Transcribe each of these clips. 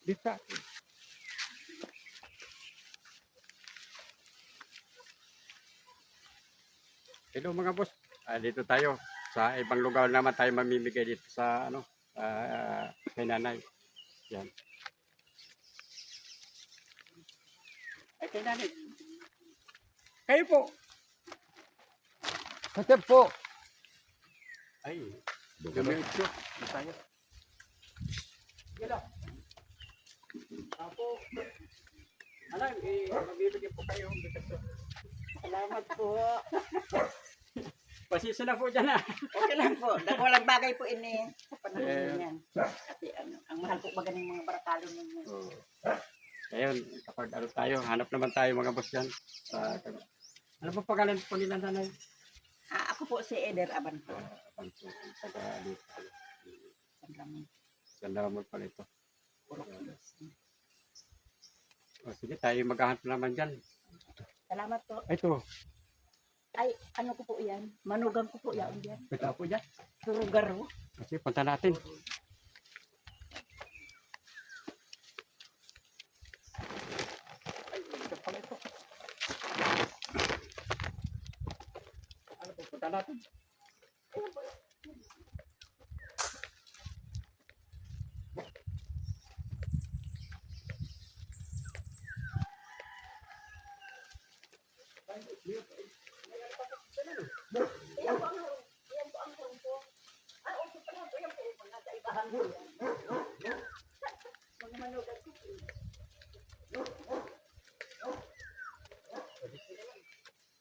Dito sa atin. Hello mga boss. Dito tayo. Sa ibang lugar naman tayo mamimigay dito sa ano, kay nanay. Yan. Ay, kay nanay. Kayo po. Kasi po, Ay, dumiretso. Dito tayo. Gila. Apo. Ano, magbibigay po kayo. Salamat po. Pasisa na po dyan ah. Okay lang po. Walang bagay po ini. Sa panahon Eh. yan. Kasi ang mahal po ba ganing mga baratalo ninyo. Oh. Ayun, kapag ano tayo, hanap naman tayo mga boss dyan. Ano po pangalan po nila nanay? Ako po si Eder Abanto. Taga dito. San Ramon. Ganda mo pala ito. Puro kilos. O sige, tayo maghahanap naman dyan. Salamat po. Ito, Ay, ano ko po yan? Manugang ko po yan. kita po dyan. Surugaro. Kasi punta natin. Ay, ito pala ito. Ano po, punta natin.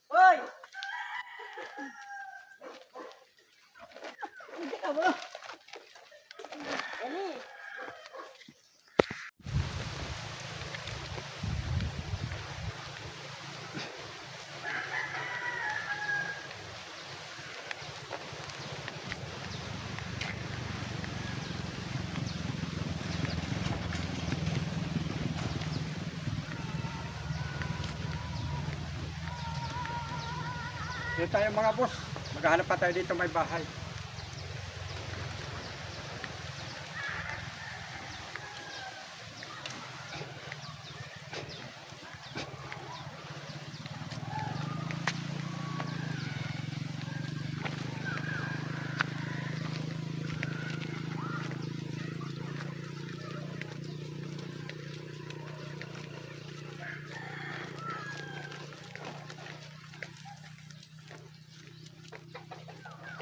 Hoy! Hindi ka mo. Dali. Dito tayo mga boss. Maghahanap pa tayo dito may bahay.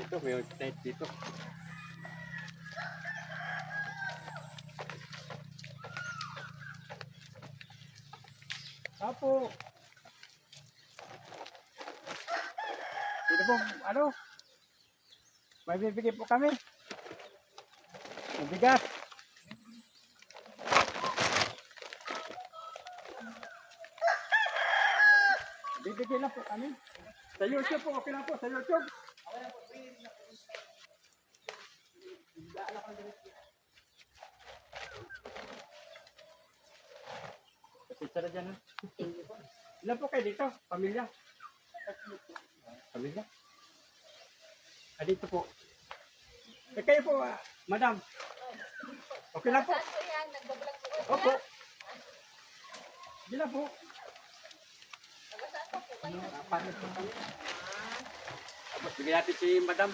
Ito, may tent dito. Apo. Dito po, ano? May bibigay po kami. Mabigat. Bibigay lang po kami. Sa YouTube po, okay lang po, sa YouTube. Pasensya na dyan ha. Ilan po kayo dito? Pamilya? Pamilya? Dito po. Kayo po, madam. Okay lang po. Opo. Sige lang po. Paano po kami? Tapos bigyan natin si madam.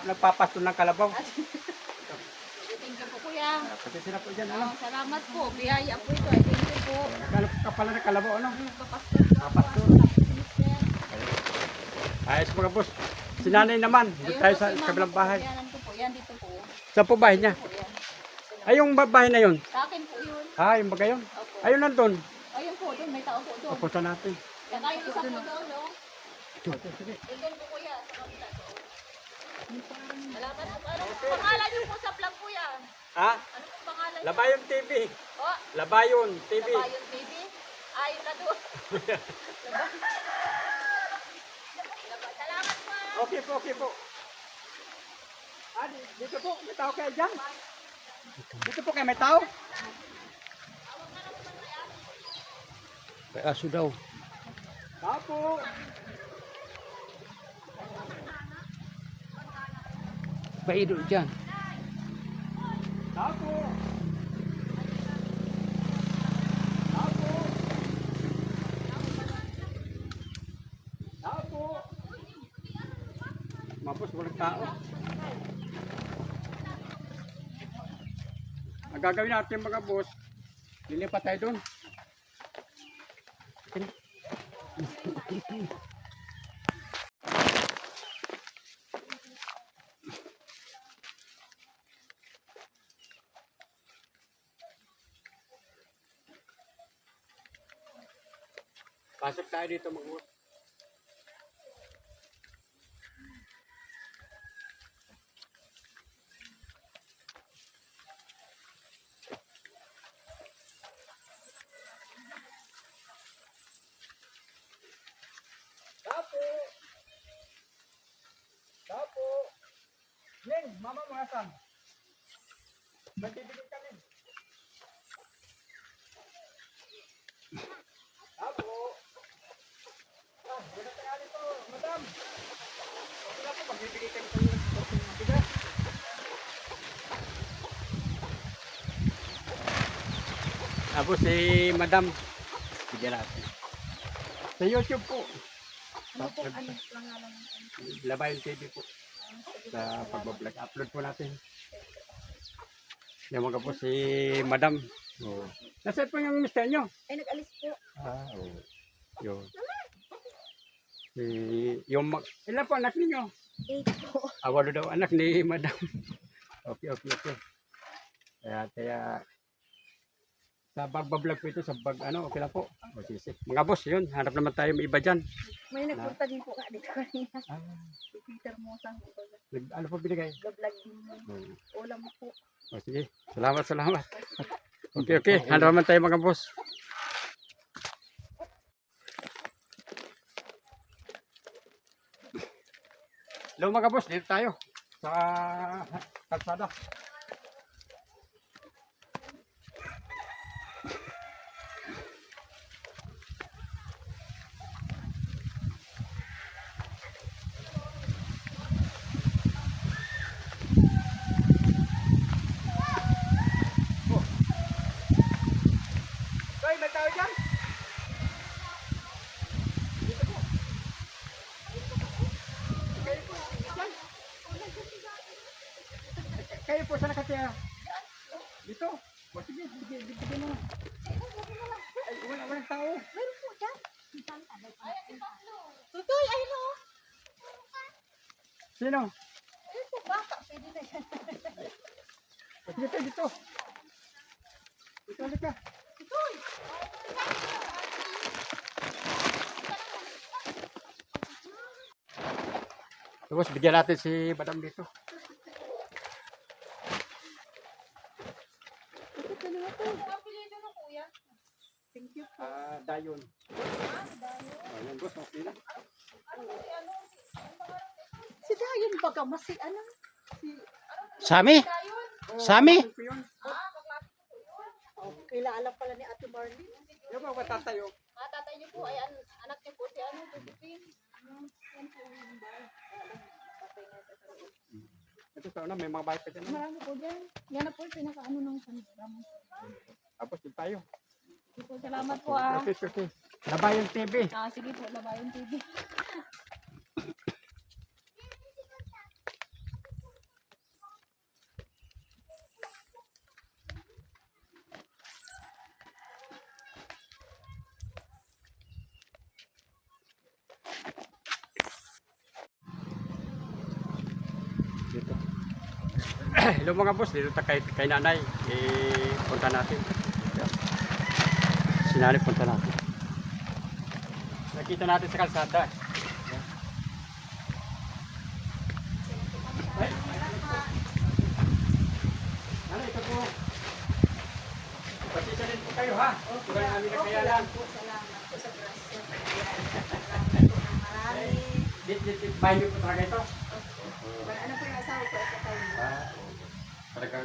Nagpapasto ng kalabaw. Thank you po kuya. Pasensya na po dyan. Ano? Salamat po. Biyaya po ito. Thank you po. Nagkalap ka pala ng kalabaw. Ano? Nagpapastor po. Papastor. Ayos mga boss. Si nanay naman. Dito tayo sa kabilang bahay. Yan po po. Yan dito po. Saan po bahay niya? Po yan. Ay, yung bahay na yun. Sa akin po yun. Yung baga yun. Opo. Ayun nandun. Ayun po doon. May tao po doon. Papunta natin. Yan ayun isa po doon. No? Sige. Doon po kuya. Sa kabila doon. Salamat po. Ano pangalan niyo po sa vlog kuya? Ha? Ano po pangalan niyo? Labayon TV. Oh, Labayon TV. Labayon TV. Ayun na doon. Salamat po. Okay po, okay po. Dito po. May tao kayo dyan. Dito po kayo may tao. may aso daw. Tao po. Paido dyan. Tao po. Mga boss, walang tao. Ang gagawin natin mga boss, lilipat tayo doon. Pasok tayo dito mga boss. Tapo. Ning, mama mo asan? Magtitipid ka rin. Tapo. Wala tayo dito, madam. Okay na po, magbibigay kayo ng bigas. Tapos si madam, bigyan natin. Sa YouTube po. Ano po, ano, pangalan? Labayon TV po. Sa pagbablog. Upload po natin. Yung mga po si madam. Oh. Nasaan po yung mister nyo? Ay, nag-alis po. Oo. Yun. Ilan po anak ninyo? 8 po. Walo daw anak ni madam. Okay. Kaya sa pagbablog po ito, sa okay lang po. O, sige. Mga boss, yun. Hanap naman tayo may iba dyan. May nagpunta din po nga dito kanina. Ah, Si Peter Mosang. ano po binigay? Nag-vlog din mo. Ulam po. O, sige. Salamat. Okay. Hanap naman tayo mga boss. Hello mga boss, dito tayo sa kalsada. Hoy, may tao dyan? Dito po. Kayo po, saan nakatira? Dito. O sige, bigyan mo. Ay, walang tao. Meron po dyan. Tutoy, ayun o. Sino? Ayun po, baka. Pwede na yan. O sige tayo, dito. Dito, halika. Tutoy. Tapos bigyan natin si madam dito. Ito ka na po. Apelido ng kuya. Thank you po. Dayon. Ayan boss, okay na. Si Dayan baga mas si ano? Sami? Dayon. Sami? Ito yun. Oh, kilala pala ni Ate Marlene. Yung mga tatayo. Tatay niyo po ay anak niyo po si Pupipin. Ito sa una, may mga bahay pa dyan. Marami po dyan. Yan na po yung pinaka-ano ng sandaram. Tapos dito tayo. Sige po, salamat po ah. Okay. Labayon TV. Sige po, Labayon TV. Dito. Hello mga boss, dito tayo kay nanay. Punta natin. Si nanay punta natin. Nakita natin sa kalsada. Ay! Nanay, ito po. Pasisa rin po kayo ha. Tuloy namin na kaya lang. Salamat po sa grasya. Marami. Bahay niyo po talaga ito. Ano po yung asawa ko? Ito tayo. Talagang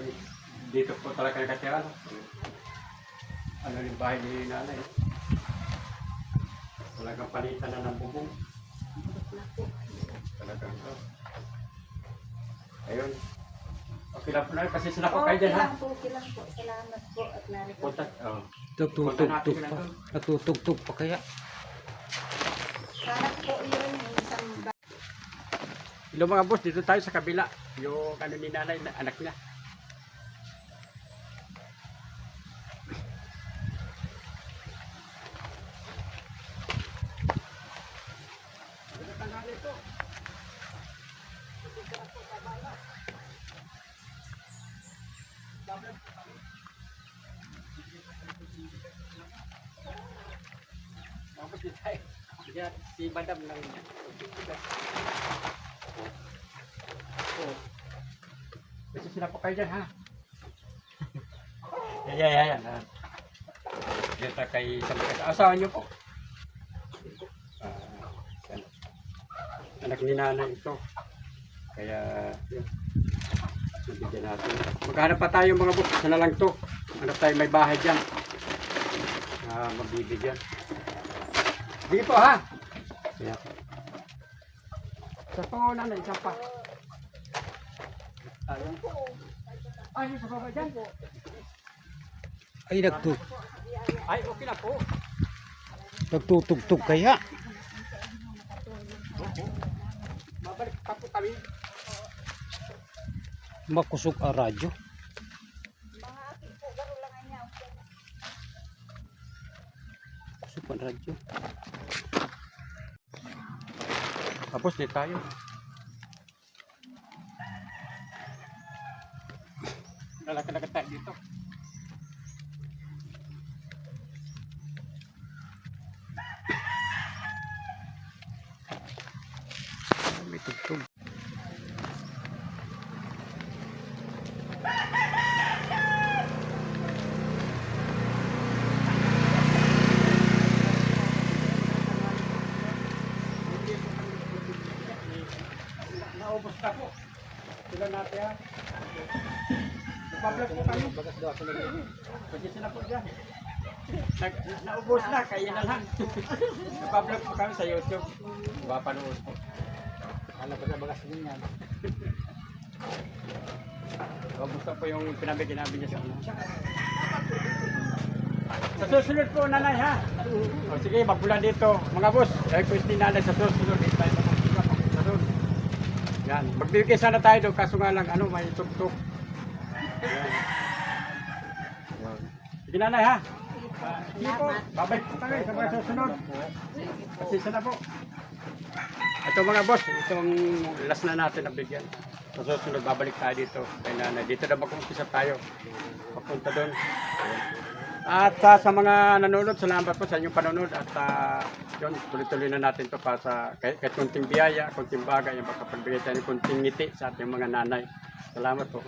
dito po talaga nakatira. Ano yung bahay ni nanay. Talagang palitan na ng bubong. Talagang ito. Ayun. Okay lang po na kasi sila po kayo dyan ha. Okay lang po. Salamat po at narito. Punta. Oh. Tugtog pa. Natutugtog pa kaya. Sana po yun yung isang Hello mga boss, dito tayo sa kabila. Yung ano ni nanay, anak niya. Tapos dito tayo. Diyan, si Madam lang. Kasi sila po kayo dyan, ha? Yan. Dito tayo kay asawa niyo po. Yan. Anak ni nanay ito. Kaya, yun. Nabigyan natin. Maghanap pa tayo mga buk. Sana lang to. Hanap tayo may bahay dyan. Mabibigyan. Sige po ha. Yan. Isa po nanay, isa pa. Ayun po. Ay, isa pa ba dyan? Ay, Ay, okay na po. nagtutugtog kaya. Babalik pa po kami. Makusog ang radyo. Kusog ang radyo. Tapos di tayo. Lalakad-lakad tayo dito. May tugtog. Naubos na po. Sila natin ha. Napablog po kami. Pwede sila po dyan. Naubos na, kaya na lang. Napablog po kami sa YouTube. Mapanood po. Alam ko na bagas din yan. Gusto po yung pinabi-kinabi niya sa ano. Sa susunod po nanay ha. O sige, magbulan dito. Mga boss, request ni nanay sa susunod. Dito tayo magbulan. Yan. Magbibigay sana tayo doon, kaso nga lang, ano, may tuk-tuk. Yan. Yan. Sige nanay ha. Sige po, babay po kami sa mga susunod. Pasisa na po. Ito mga boss, itong last na natin na bigyan. Sa susunod, babalik tayo dito kay nanay. Dito na mag-umpisa tayo. Papunta doon. At sa mga nanonood, salamat po sa inyong panonood. At yun, tuloy-tuloy na natin to para sa kahit kunting biyaya, kunting bagay, yung makapagbigay tayo ng kunting ngiti sa ating mga nanay. Salamat po.